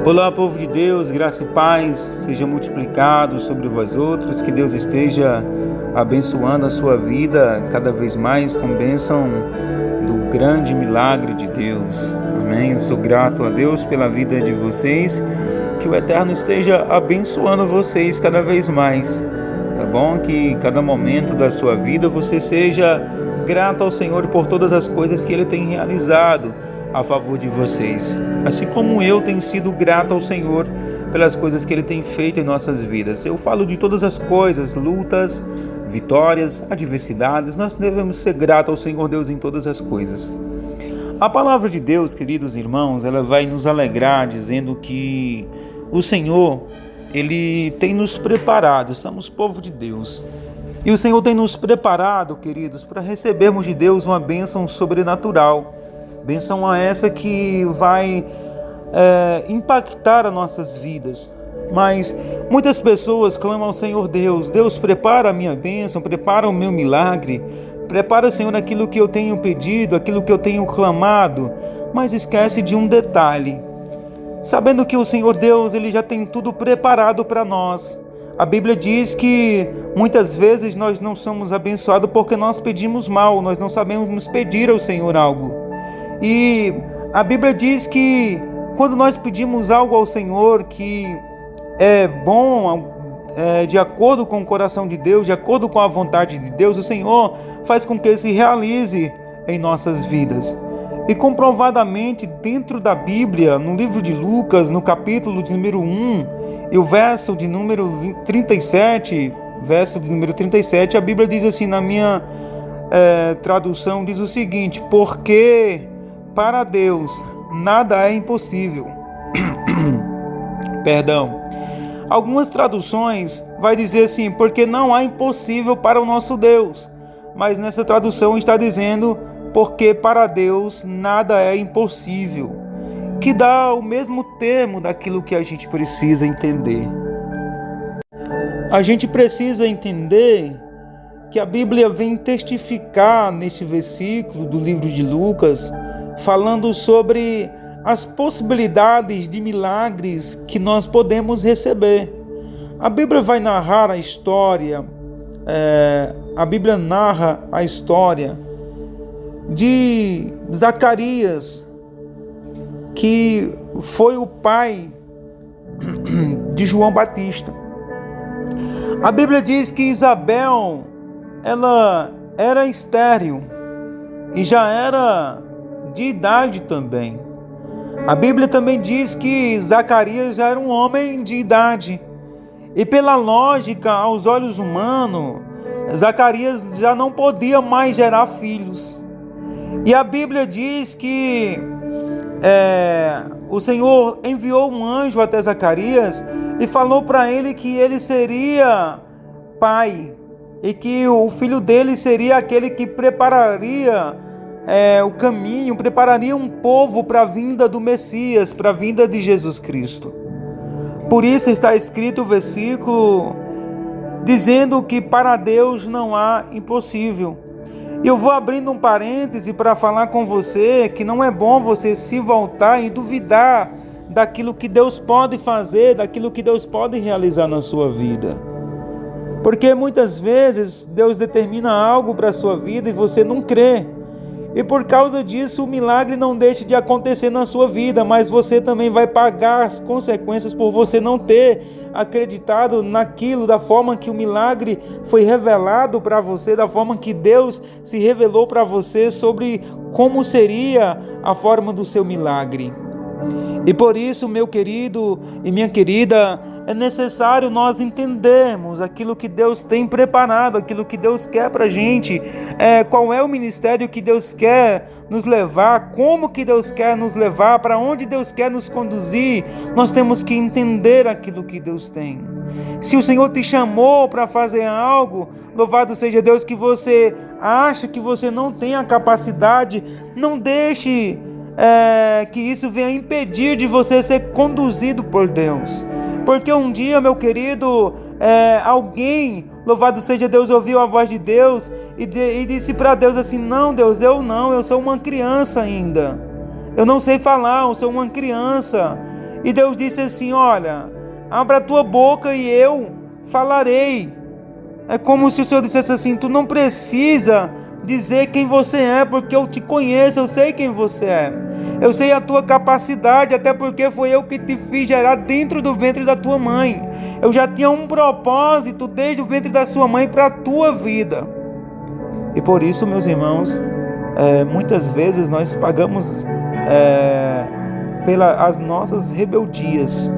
Olá, povo de Deus, graça e paz seja multiplicado sobre vós outros, que Deus esteja abençoando a sua vida cada vez mais com bênção do grande milagre de Deus. Amém? Eu sou grato a Deus pela vida de vocês, que o Eterno esteja abençoando vocês cada vez mais, tá bom? Que cada momento da sua vida você seja grato ao Senhor por todas as coisas que Ele tem realizado a favor de vocês, assim como eu tenho sido grato ao Senhor pelas coisas que Ele tem feito em nossas vidas. Eu falo de todas as coisas, lutas, vitórias, adversidades. Nós devemos ser gratos ao Senhor Deus em todas as coisas. A palavra de Deus, queridos irmãos, ela vai nos alegrar dizendo que o Senhor, Ele tem nos preparado, somos povo de Deus, e o Senhor tem nos preparado, queridos, para recebermos de Deus uma bênção sobrenatural. Bênção a essa que vai impactar as nossas vidas. Mas muitas pessoas clamam ao Senhor Deus: Deus, prepara a minha bênção, prepara o meu milagre, prepara, Senhor, aquilo que eu tenho pedido, aquilo que eu tenho clamado. Mas esquece de um detalhe, sabendo que o Senhor Deus, Ele já tem tudo preparado para nós. A Bíblia diz que muitas vezes nós não somos abençoados porque nós pedimos mal, nós não sabemos pedir ao Senhor algo. E a Bíblia diz que quando nós pedimos algo ao Senhor que é bom, de acordo com o coração de Deus, de acordo com a vontade de Deus, o Senhor faz com que se realize em nossas vidas. E comprovadamente dentro da Bíblia, no livro de Lucas, no capítulo de número 1 e o verso de número 37, a Bíblia diz assim, na minha tradução, diz o seguinte: porque para Deus nada é impossível. Perdão. Algumas traduções vai dizer assim: porque não há impossível para o nosso Deus. Mas nessa tradução está dizendo: porque para Deus nada é impossível, que dá o mesmo termo daquilo que a gente precisa entender. A gente precisa entender que a Bíblia vem testificar neste versículo do livro de Lucas, falando sobre as possibilidades de milagres que nós podemos receber. A Bíblia vai narrar a história, narra a história de Zacarias, que foi o pai de João Batista. A Bíblia diz que Isabel, ela era estéril e já era de idade também. A Bíblia também diz que Zacarias já era um homem de idade. E pela lógica, aos olhos humanos, Zacarias já não podia mais gerar filhos. E a Bíblia diz que o Senhor enviou um anjo até Zacarias e falou para ele que ele seria pai e que o filho dele seria aquele que prepararia o caminho, prepararia um povo para a vinda do Messias, para a vinda de Jesus Cristo. Por isso está escrito o versículo dizendo que para Deus não há impossível. E eu vou abrindo um parêntese para falar com você que não é bom você se voltar e duvidar daquilo que Deus pode fazer, daquilo que Deus pode realizar na sua vida. Porque muitas vezes Deus determina algo para a sua vida e você não crê. E por causa disso o milagre não deixa de acontecer na sua vida, mas você também vai pagar as consequências por você não ter acreditado naquilo, da forma que o milagre foi revelado para você, da forma que Deus se revelou para você sobre como seria a forma do seu milagre. E por isso, meu querido e minha querida, é necessário nós entendermos aquilo que Deus tem preparado, aquilo que Deus quer para a gente, qual é o ministério que Deus quer nos levar, como que Deus quer nos levar, para onde Deus quer nos conduzir. Nós temos que entender aquilo que Deus tem. Se o Senhor te chamou para fazer algo, louvado seja Deus, que você acha que você não tem a capacidade, não deixe que isso venha impedir de você ser conduzido por Deus. Porque um dia, meu querido, alguém, louvado seja Deus, ouviu a voz de Deus e disse para Deus assim: não, Deus, eu sou uma criança ainda. Eu não sei falar, eu sou uma criança. E Deus disse assim: olha, abra a tua boca e eu falarei. É como se o Senhor dissesse assim: tu não precisa dizer quem você é, porque eu te conheço, eu sei quem você é. Eu sei a tua capacidade, até porque foi eu que te fiz gerar dentro do ventre da tua mãe. Eu já tinha um propósito desde o ventre da sua mãe para a tua vida. E por isso, meus irmãos, muitas vezes nós pagamos pelas nossas rebeldias.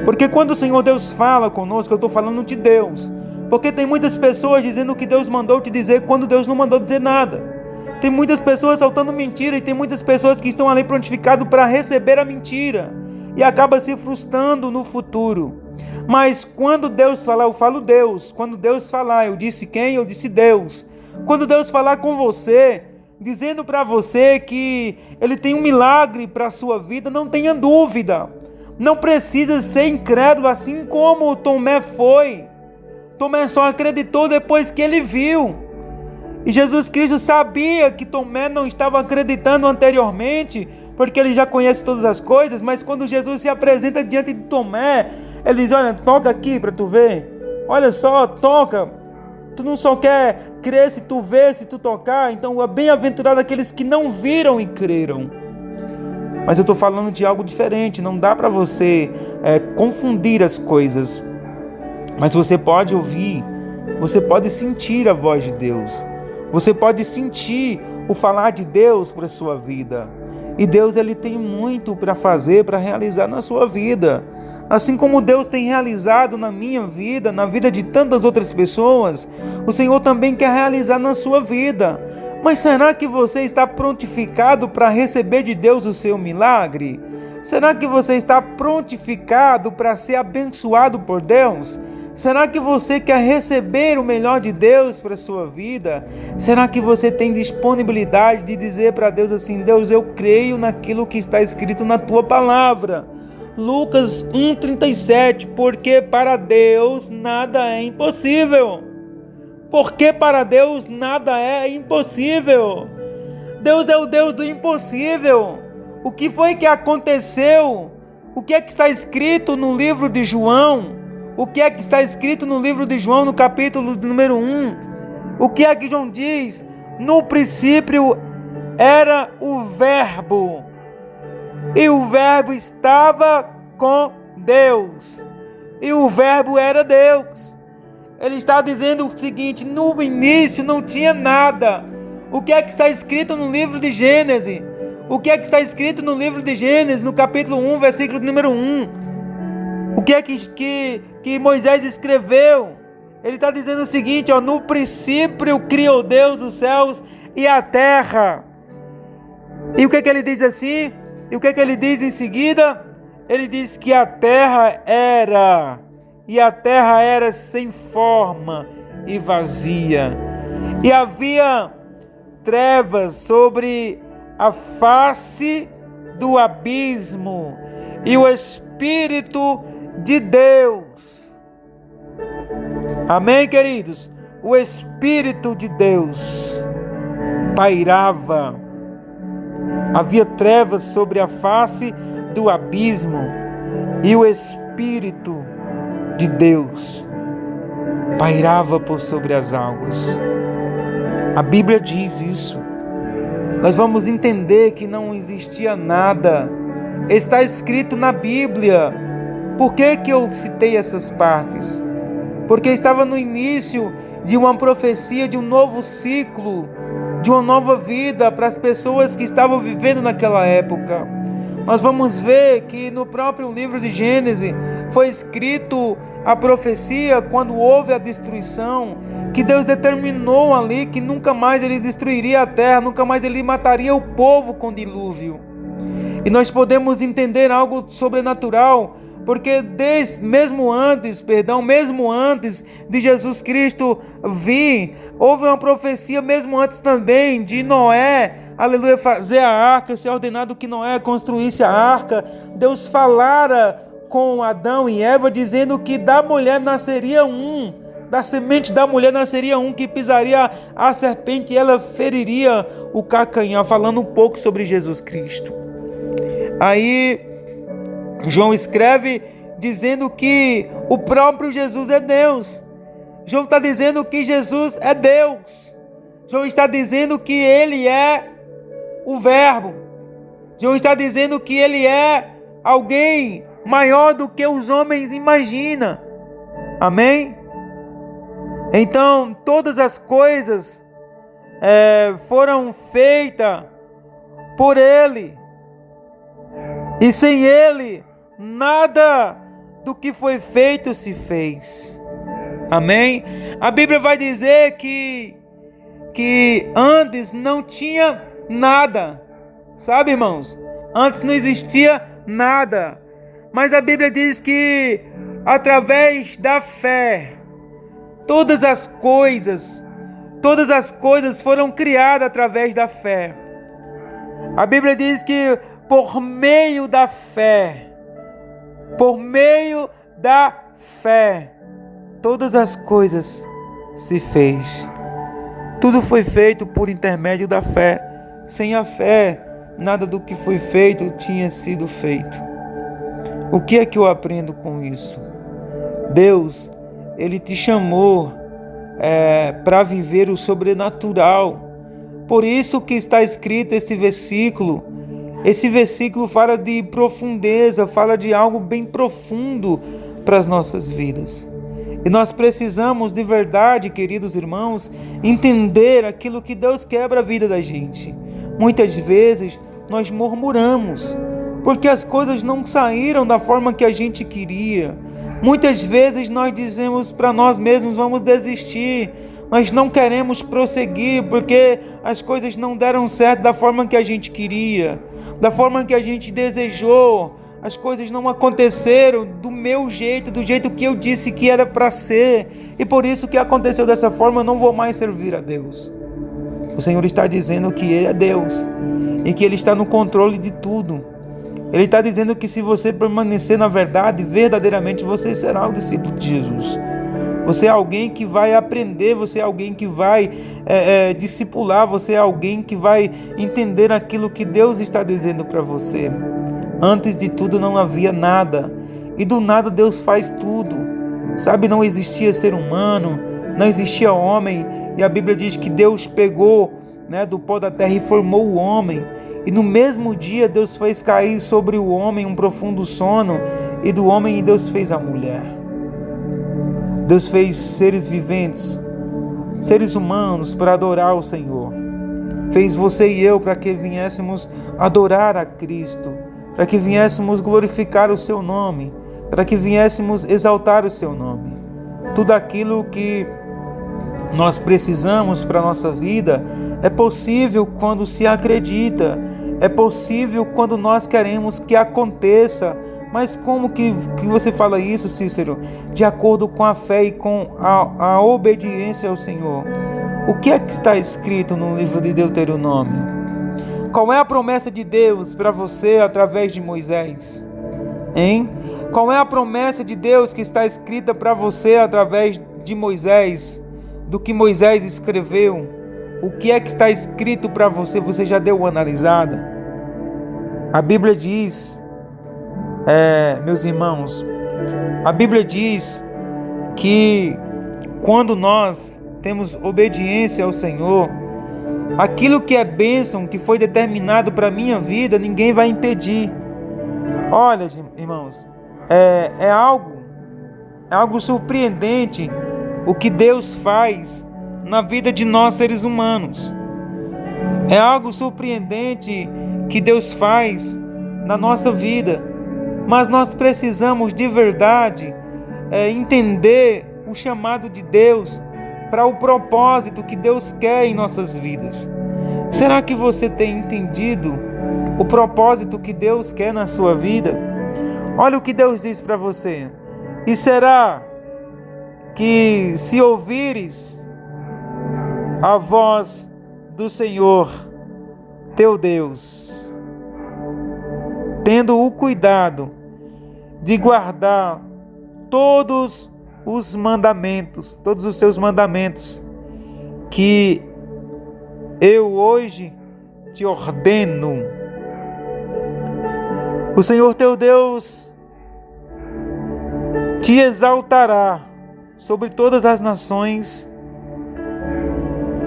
Porque quando o Senhor Deus fala conosco, eu estou falando de Deus. Porque tem muitas pessoas dizendo o que Deus mandou te dizer quando Deus não mandou dizer nada. Tem muitas pessoas soltando mentira e tem muitas pessoas que estão ali prontificadas para receber a mentira e acaba se frustrando no futuro. Mas quando Deus falar, eu falo Deus. Quando Deus falar, eu disse quem? Eu disse Deus. Quando Deus falar com você, dizendo para você que Ele tem um milagre para a sua vida, não tenha dúvida. Não precisa ser incrédulo, assim como Tomé foi. Tomé só acreditou depois que ele viu. E Jesus Cristo sabia que Tomé não estava acreditando anteriormente, porque ele já conhece todas as coisas, mas quando Jesus se apresenta diante de Tomé, ele diz: olha, toca aqui para tu ver. Olha só, toca. Tu não só quer crer se tu ver, se tu tocar. Então é bem-aventurado aqueles que não viram e creram. Mas eu estou falando de algo diferente. Não dá para você confundir as coisas. Mas você pode ouvir, você pode sentir a voz de Deus. Você pode sentir o falar de Deus para a sua vida. E Deus, Ele tem muito para fazer, para realizar na sua vida. Assim como Deus tem realizado na minha vida, na vida de tantas outras pessoas, o Senhor também quer realizar na sua vida. Mas será que você está prontificado para receber de Deus o seu milagre? Será que você está prontificado para ser abençoado por Deus? Será que você quer receber o melhor de Deus para a sua vida? Será que você tem disponibilidade de dizer para Deus assim: Deus, eu creio naquilo que está escrito na tua palavra? Lucas 1,37, porque para Deus nada é impossível. Porque para Deus nada é impossível. Deus é o Deus do impossível. O que foi que aconteceu? O que é que está escrito no livro de João? O que é que está escrito no livro de João, no capítulo número 1? O que é que João diz? No princípio era o Verbo, e o Verbo estava com Deus, e o Verbo era Deus. Ele está dizendo o seguinte: no início não tinha nada. O que é que está escrito no livro de Gênesis? O que é que está escrito no livro de Gênesis, no capítulo 1, versículo número 1? O que é que Moisés escreveu? Ele está dizendo o seguinte: no princípio criou Deus os céus e a terra. E o que é que ele diz assim? E o que é que ele diz em seguida? Ele diz que a terra era, e a terra era sem forma e vazia, e havia trevas sobre a face do abismo, e o Espírito de Deus. Amém, queridos? O Espírito de Deus pairava. Havia trevas sobre a face do abismo, e o Espírito de Deus pairava por sobre as águas. A Bíblia diz isso. Nós vamos entender que não existia nada. Está escrito na Bíblia. Por que eu citei essas partes? Porque estava no início de uma profecia, de um novo ciclo, de uma nova vida para as pessoas que estavam vivendo naquela época. Nós vamos ver que no próprio livro de Gênesis foi escrito a profecia quando houve a destruição, que Deus determinou ali que nunca mais Ele destruiria a terra, nunca mais Ele mataria o povo com dilúvio. E nós podemos entender algo sobrenatural, porque mesmo antes de Jesus Cristo vir, houve uma profecia mesmo antes também de Noé, aleluia, fazer a arca, ser ordenado que Noé construísse a arca. Deus falara com Adão e Eva, dizendo que da mulher nasceria da semente da mulher nasceria que pisaria a serpente e ela feriria o calcanhar, falando um pouco sobre Jesus Cristo. Aí João escreve dizendo que o próprio Jesus é Deus. João está dizendo que Jesus é Deus. João está dizendo que Ele é o Verbo. João está dizendo que Ele é alguém maior do que os homens imaginam. Amém? Então, todas as coisas foram feitas por Ele. E sem Ele, nada do que foi feito se fez. Amém? A Bíblia vai dizer que antes não tinha nada. Sabe, irmãos? Antes não existia nada. Mas a Bíblia diz que através da fé, todas as coisas foram criadas através da fé. A Bíblia diz que por meio da fé, todas as coisas se fez. Tudo foi feito por intermédio da fé. Sem a fé, nada do que foi feito tinha sido feito. O que é que eu aprendo com isso? Deus, Ele te chamou para viver o sobrenatural. Por isso que está escrito este versículo. Esse versículo fala de profundeza, fala de algo bem profundo para as nossas vidas. E nós precisamos de verdade, queridos irmãos, entender aquilo que Deus quer para a vida da gente. Muitas vezes nós murmuramos, porque as coisas não saíram da forma que a gente queria. Muitas vezes nós dizemos para nós mesmos, vamos desistir. Nós não queremos prosseguir, porque as coisas não deram certo da forma que a gente queria, da forma que a gente desejou. As coisas não aconteceram do meu jeito, do jeito que eu disse que era para ser. E por isso que aconteceu dessa forma, eu não vou mais servir a Deus. O Senhor está dizendo que Ele é Deus e que Ele está no controle de tudo. Ele está dizendo que se você permanecer na verdade, verdadeiramente você será o discípulo de Jesus. Você é alguém que vai aprender, você é alguém que vai discipular, você é alguém que vai entender aquilo que Deus está dizendo para você. Antes de tudo não havia nada, e do nada Deus faz tudo. Sabe, não existia ser humano, não existia homem, e a Bíblia diz que Deus pegou, do pó da terra e formou o homem. E no mesmo dia Deus fez cair sobre o homem um profundo sono, e do homem Deus fez a mulher. Deus fez seres viventes, seres humanos para adorar o Senhor. Fez você e eu para que viéssemos adorar a Cristo, para que viéssemos glorificar o seu nome, para que viéssemos exaltar o seu nome. Tudo aquilo que nós precisamos para a nossa vida é possível quando se acredita, é possível quando nós queremos que aconteça. Mas como que você fala isso, Cícero? De acordo com a fé e com a obediência ao Senhor. O que é que está escrito no livro de Deuteronômio? Qual é a promessa de Deus para você através de Moisés? Hein? Qual é a promessa de Deus que está escrita para você através de Moisés? Do que Moisés escreveu? O que é que está escrito para você? Você já deu uma analisada? A Bíblia diz, meus irmãos, a Bíblia diz que quando nós temos obediência ao Senhor, aquilo que é bênção, que foi determinado para a minha vida, ninguém vai impedir. Olha, irmãos, é algo surpreendente o que Deus faz na vida de nós seres humanos. É algo surpreendente que Deus faz na nossa vida. Mas nós precisamos de verdade entender o chamado de Deus para o propósito que Deus quer em nossas vidas. Será que você tem entendido o propósito que Deus quer na sua vida? Olha o que Deus diz para você. E será que se ouvires a voz do Senhor, teu Deus, tendo o cuidado de guardar todos os mandamentos, todos os seus mandamentos, que eu hoje te ordeno. O Senhor teu Deus te exaltará sobre todas as nações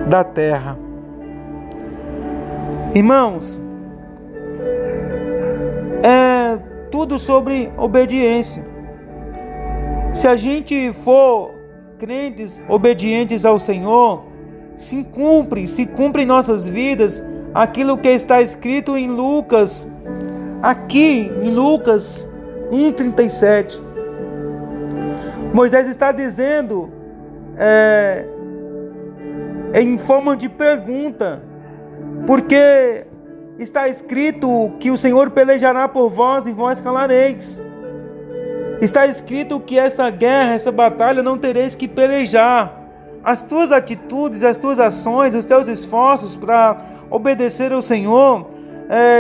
da terra. Irmãos, é tudo sobre obediência. Se a gente for crentes obedientes ao Senhor, se cumpre em nossas vidas aquilo que está escrito em Lucas, aqui em Lucas 1:37. Moisés está dizendo em forma de pergunta, porque está escrito que o Senhor pelejará por vós e vós calareis. Está escrito que essa guerra, essa batalha não tereis que pelejar. As tuas atitudes, as tuas ações, os teus esforços para obedecer ao Senhor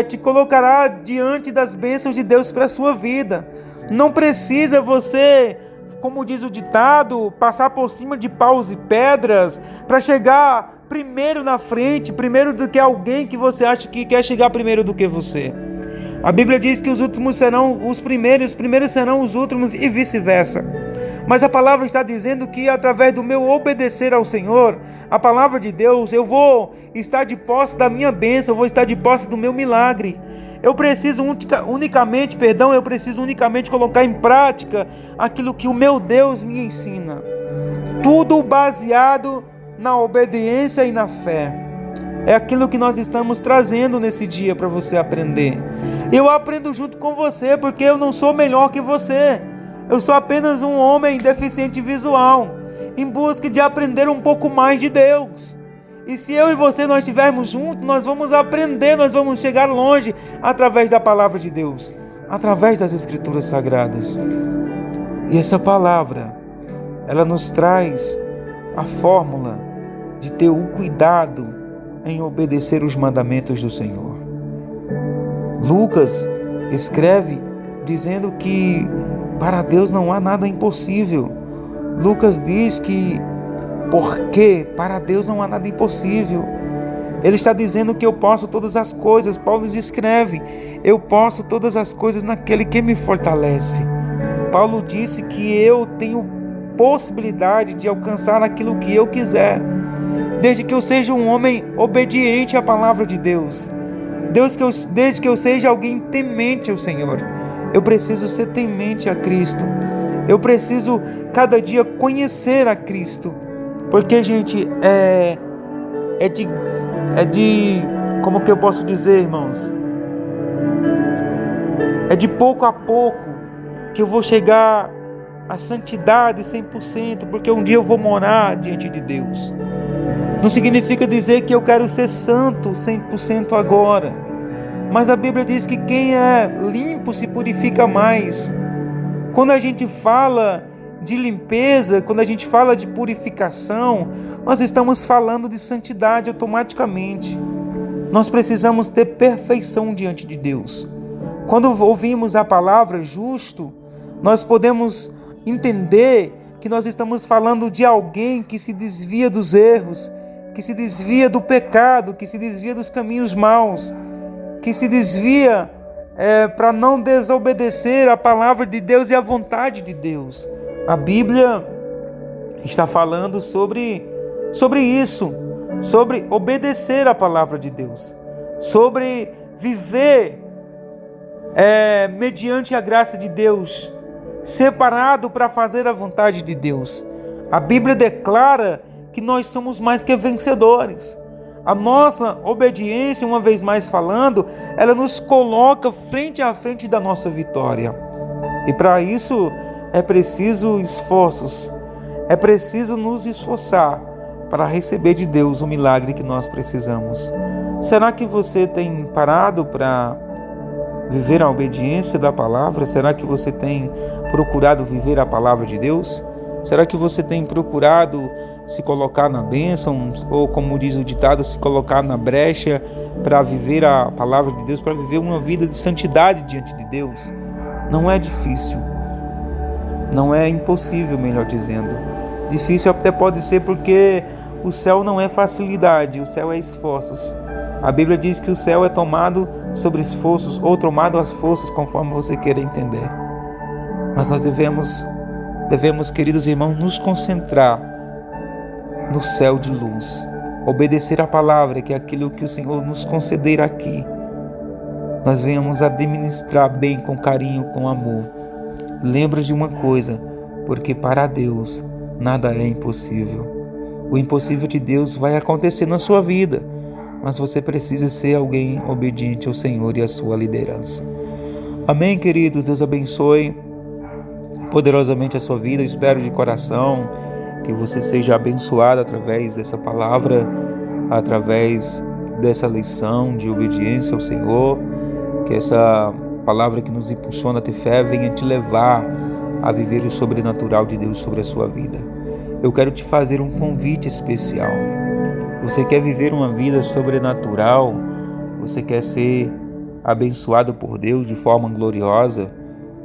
te colocará diante das bênçãos de Deus para a sua vida. Não precisa você, como diz o ditado, passar por cima de paus e pedras para chegar primeiro na frente, primeiro do que alguém que você acha que quer chegar primeiro do que você. A Bíblia diz que os últimos serão os primeiros serão os últimos e vice-versa. Mas a palavra está dizendo que através do meu obedecer ao Senhor, a palavra de Deus, eu vou estar de posse da minha bênção, eu vou estar de posse do meu milagre. Eu preciso unicamente colocar em prática aquilo que o meu Deus me ensina. Tudo baseado na obediência e na fé. É aquilo que nós estamos trazendo nesse dia para você aprender. Eu aprendo junto com você, porque eu não sou melhor que você. Eu sou apenas um homem deficiente visual, em busca de aprender um pouco mais de Deus. E se eu e você nós estivermos juntos, nós vamos aprender, nós vamos chegar longe através da palavra de Deus, através das Escrituras Sagradas. E essa palavra, ela nos traz a fórmula de ter o cuidado em obedecer os mandamentos do Senhor. Lucas escreve dizendo que para Deus não há nada impossível. Lucas diz que porque para Deus não há nada impossível. Ele está dizendo que eu posso todas as coisas. Paulo escreve: eu posso todas as coisas naquele que me fortalece. Paulo disse que eu tenho possibilidade de alcançar aquilo que eu quiser, desde que eu seja um homem obediente à palavra de Deus. Desde que eu seja alguém temente ao Senhor. Eu preciso ser temente a Cristo. Eu preciso cada dia conhecer a Cristo. Porque, gente, como que eu posso dizer, irmãos? É de pouco a pouco que eu vou chegar à santidade 100%, porque um dia eu vou morar diante de Deus. Não significa dizer que eu quero ser santo 100% agora. Mas a Bíblia diz que quem é limpo se purifica mais. Quando a gente fala de limpeza, quando a gente fala de purificação, nós estamos falando de santidade automaticamente. Nós precisamos ter perfeição diante de Deus. Quando ouvimos a palavra justo, nós podemos entender que nós estamos falando de alguém que se desvia dos erros, que se desvia do pecado, que se desvia dos caminhos maus, que se desvia para não desobedecer a palavra de Deus e a vontade de Deus. A Bíblia está falando sobre isso, sobre obedecer a palavra de Deus, sobre viver mediante a graça de Deus, separado para fazer a vontade de Deus. A Bíblia declara que nós somos mais que vencedores. A nossa obediência, uma vez mais falando, ela nos coloca frente a frente da nossa vitória. E para isso é preciso esforços, é preciso nos esforçar para receber de Deus o milagre que nós precisamos. Será que você tem parado para viver a obediência da palavra? Será que você tem procurado viver a palavra de Deus? Será que você tem procurado se colocar na bênção, ou como diz o ditado, se colocar na brecha para viver a palavra de Deus, para viver uma vida de santidade diante de Deus? Não é difícil, não é impossível, melhor dizendo. Difícil até pode ser porque o céu não é facilidade, o céu é esforços. A Bíblia diz que o céu é tomado sobre esforços, ou tomado às forças, conforme você queira entender. Mas nós devemos Devemos, queridos irmãos, nos concentrar no céu de luz, obedecer a palavra, que é aquilo que o Senhor nos conceder aqui. Nós venhamos administrar bem, com carinho, com amor. Lembra de uma coisa, porque para Deus nada é impossível. O impossível de Deus vai acontecer na sua vida, mas você precisa ser alguém obediente ao Senhor e à sua liderança. Amém, queridos? Deus abençoe poderosamente a sua vida. Eu espero de coração que você seja abençoado através dessa palavra, através dessa lição de obediência ao Senhor, que essa palavra que nos impulsiona a ter fé venha te levar a viver o sobrenatural de Deus sobre a sua vida. Eu quero te fazer um convite especial. Você quer viver uma vida sobrenatural? Você quer ser abençoado por Deus de forma gloriosa?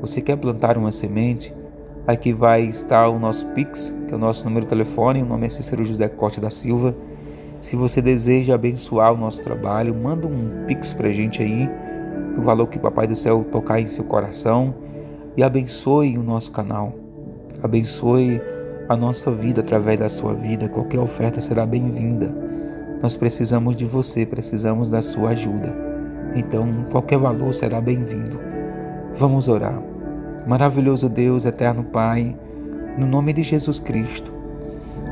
Você quer plantar uma semente? Aqui vai estar o nosso Pix, que é o nosso número de telefone. O nome é Cícero José Corte da Silva. Se você deseja abençoar o nosso trabalho, manda um Pix pra gente aí, do valor que o Papai do Céu tocar em seu coração, e abençoe o nosso canal. Abençoe a nossa vida através da sua vida. Qualquer oferta será bem-vinda. Nós precisamos de você, precisamos da sua ajuda. Então, qualquer valor será bem-vindo. Vamos orar. Maravilhoso Deus, eterno Pai, no nome de Jesus Cristo.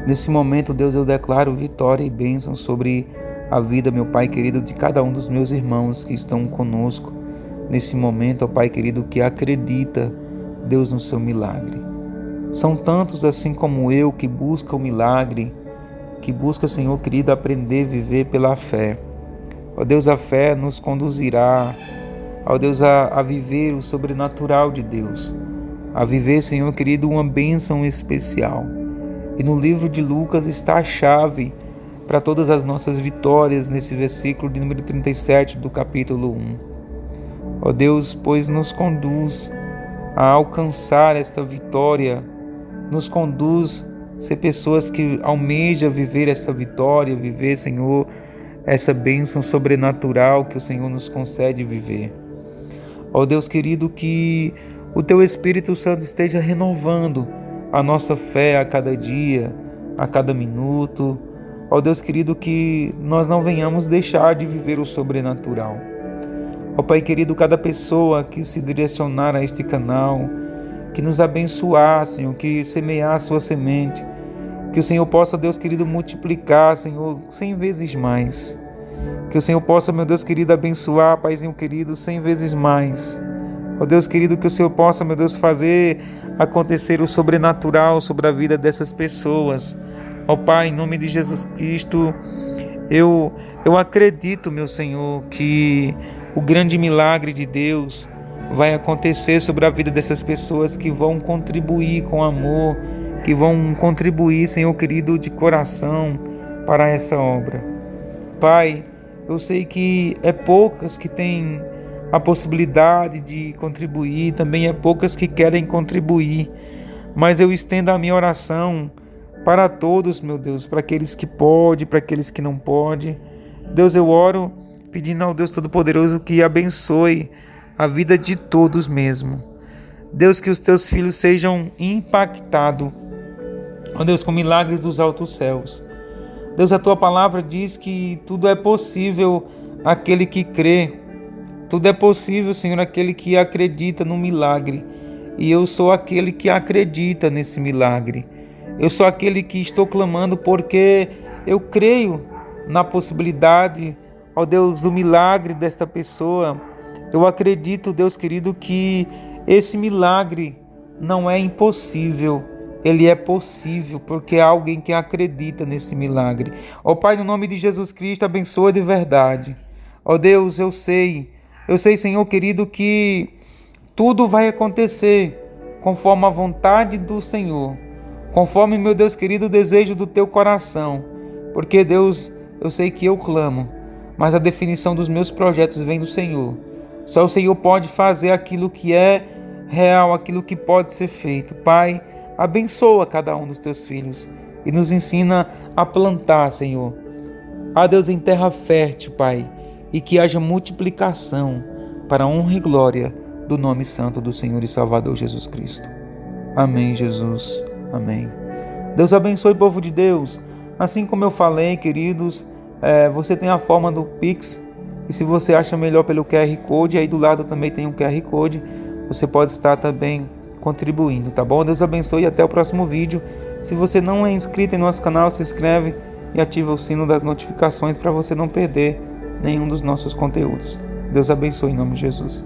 Nesse momento, Deus, eu declaro vitória e bênção sobre a vida, meu Pai querido, de cada um dos meus irmãos que estão conosco. Nesse momento, ó Pai querido, que acredita, Deus, no seu milagre. São tantos assim como eu que buscam o milagre, que buscam, Senhor querido, aprender a viver pela fé. Ó Deus, a fé nos conduzirá, ó Deus, a viver o sobrenatural de Deus, a viver, Senhor querido, uma bênção especial. E no livro de Lucas está a chave para todas as nossas vitórias, nesse versículo de número 37 do capítulo 1. Ó Deus, pois nos conduz a alcançar esta vitória, nos conduz a ser pessoas que almejam viver esta vitória, viver, Senhor, essa bênção sobrenatural que o Senhor nos concede viver. Ó Deus querido, que o Teu Espírito Santo esteja renovando a nossa fé a cada dia, a cada minuto. Ó Deus querido, que nós não venhamos deixar de viver o sobrenatural. Ó Pai querido, cada pessoa que se direcionar a este canal, que nos abençoar, Senhor, que semear a sua semente, que o Senhor possa, Deus querido, multiplicar, Senhor, 100 vezes mais. Que o Senhor possa, meu Deus querido, abençoar, Paizinho querido, 100 vezes mais. Ó Deus querido, que o Senhor possa, meu Deus, fazer acontecer o sobrenatural sobre a vida dessas pessoas. Ó Pai, em nome de Jesus Cristo, eu acredito, meu Senhor, que o grande milagre de Deus vai acontecer sobre a vida dessas pessoas que vão contribuir com amor, que vão contribuir, Senhor querido, de coração para essa obra. Pai, eu sei que é poucas que têm a possibilidade de contribuir, também é poucas que querem contribuir, mas eu estendo a minha oração para todos, meu Deus, para aqueles que podem, para aqueles que não podem. Deus, eu oro pedindo ao Deus Todo-Poderoso que abençoe a vida de todos mesmo. Deus, que os teus filhos sejam impactados, ó Deus, com milagres dos altos céus. Deus, a tua palavra diz que tudo é possível àquele que crê. Tudo é possível, Senhor, àquele que acredita no milagre. E eu sou aquele que acredita nesse milagre. Eu sou aquele que estou clamando porque eu creio na possibilidade, ó Deus, do milagre desta pessoa. Eu acredito, Deus querido, que esse milagre não é impossível. Ele é possível, porque há alguém que acredita nesse milagre. Ó Pai, no nome de Jesus Cristo, abençoa de verdade. Ó Deus, eu sei, Senhor querido, que tudo vai acontecer conforme a vontade do Senhor, conforme, meu Deus querido, o desejo do teu coração. Porque, Deus, eu sei que eu clamo, mas a definição dos meus projetos vem do Senhor. Só o Senhor pode fazer aquilo que é real, aquilo que pode ser feito. Pai, abençoa cada um dos teus filhos e nos ensina a plantar, Senhor. Ó Deus, em terra fértil, Pai, e que haja multiplicação para a honra e glória do nome santo do Senhor e Salvador Jesus Cristo. Amém, Jesus. Amém. Deus abençoe, povo de Deus. Assim como eu falei, queridos, você tem a forma do Pix. E se você acha melhor pelo QR Code, aí do lado também tem um QR Code. Você pode estar também contribuindo, tá bom? Deus abençoe e até o próximo vídeo. Se você não é inscrito em nosso canal, se inscreve e ativa o sino das notificações para você não perder nenhum dos nossos conteúdos. Deus abençoe em nome de Jesus.